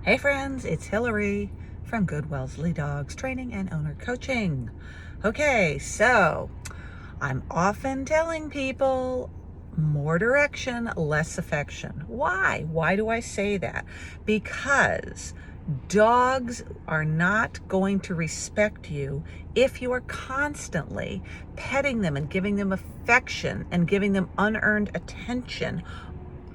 Hey friends, it's Hillary from Good Wellesley Dogs Training and Owner Coaching. Okay, so I'm often telling people more direction, less affection. Why? Why do I say that? Because dogs are not going to respect you if you are constantly petting them and giving them affection and giving them unearned attention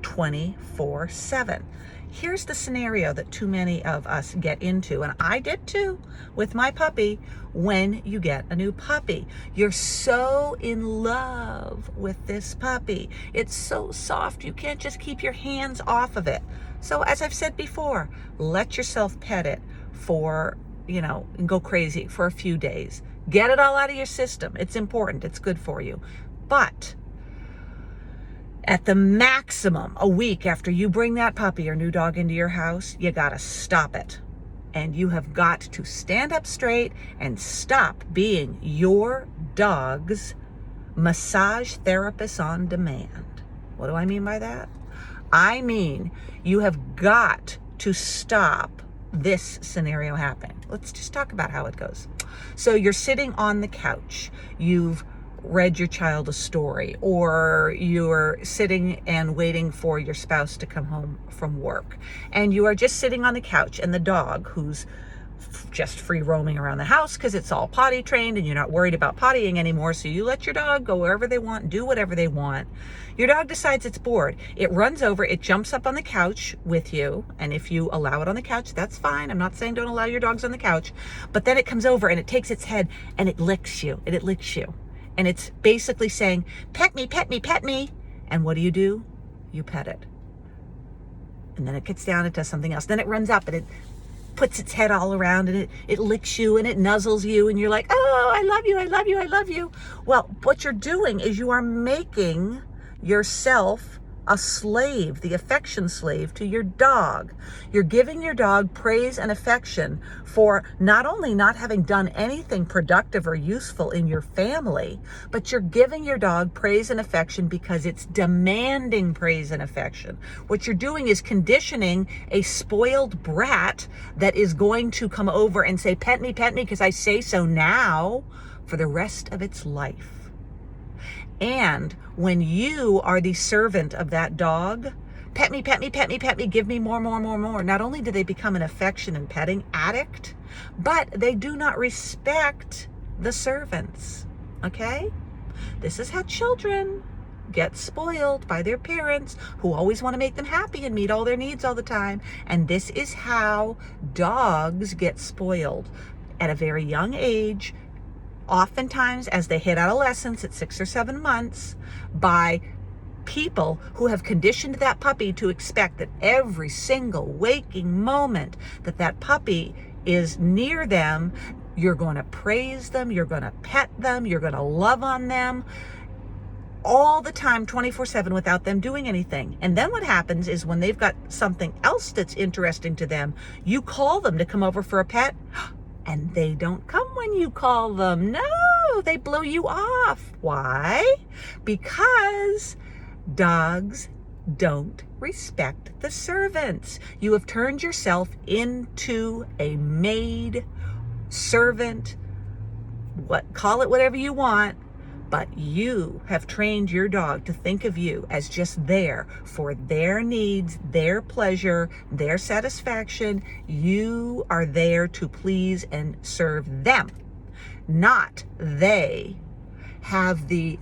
24/7. Here's the scenario that too many of us get into, and I did too with my puppy. When you get a new puppy, you're so in love with this puppy. It's so soft, you can't just keep your hands off of it. So as I've said before, let yourself pet it for, and go crazy for a few days. Get it all out of your system. It's important. It's good for you. But at the maximum, a week after you bring that puppy or new dog into your house, you gotta stop it. And you have got to stand up straight and stop being your dog's massage therapist on demand. What do I mean by that? I mean, you have got to stop this scenario happening. Let's just talk about how it goes. So you're sitting on the couch. You've read your child a story, or you're sitting and waiting for your spouse to come home from work, and you are just sitting on the couch, and the dog, who's just free roaming around the house because it's all potty trained and you're not worried about pottying anymore, so you let your dog go wherever they want, do whatever they want. Your dog decides it's bored. It runs over, it jumps up on the couch with you, and if you allow it on the couch, that's fine. I'm not saying don't allow your dogs on the couch, but then it comes over and it takes its head and it licks you, and it licks you. And it's basically saying, pet me, pet me, pet me. And what do? You pet it. And then it gets down, it does something else. Then it runs up and it puts its head all around, and it licks you and it nuzzles you, and you're like, oh, I love you, I love you, I love you. Well, what you're doing is you are making yourself a slave, the affection slave to your dog. You're giving your dog praise and affection for not only not having done anything productive or useful in your family, but you're giving your dog praise and affection because it's demanding praise and affection. What you're doing is conditioning a spoiled brat that is going to come over and say, pet me, because I say so now, for the rest of its life. And when you are the servant of that dog, pet me, pet me, pet me, pet me, give me more, more, more, more. Not only do they become an affection and petting addict, but they do not respect the servants. Okay? This is how children get spoiled by their parents, who always want to make them happy and meet all their needs all the time. And this is how dogs get spoiled at a very young age, oftentimes as they hit adolescence at 6 or 7 months, by people who have conditioned that puppy to expect that every single waking moment that that puppy is near them, you're going to praise them, you're going to pet them, you're going to love on them all the time, 24/7, without them doing anything. And then what happens is, when they've got something else that's interesting to them, you call them to come over for a pet, and they don't come when you call them. No, they blow you off. Why? Because dogs don't respect the servants. You have turned yourself into a maid, servant, call it whatever you want, but you have trained your dog to think of you as just there for their needs, their pleasure, their satisfaction. You are there to please and serve them, not they have the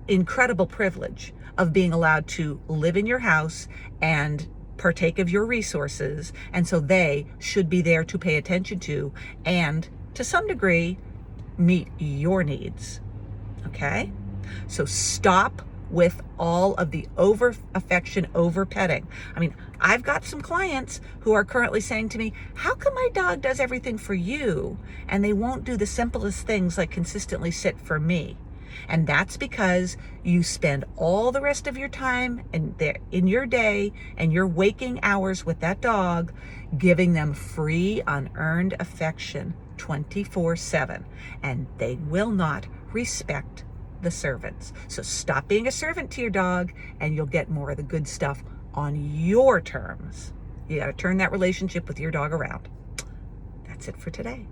incredible privilege of being allowed to live in your house and partake of your resources. And so they should be there to pay attention to, and to some degree, meet your needs. Okay? So stop with all of the over affection, over petting. I mean, I've got some clients who are currently saying to me, how come my dog does everything for you and they won't do the simplest things like consistently sit for me? And that's because you spend all the rest of your time in your day and your waking hours with that dog, giving them free, unearned affection 24/7, and they will not respect the servants. So stop being a servant to your dog, and you'll get more of the good stuff on your terms. You got to turn that relationship with your dog around. That's it for today.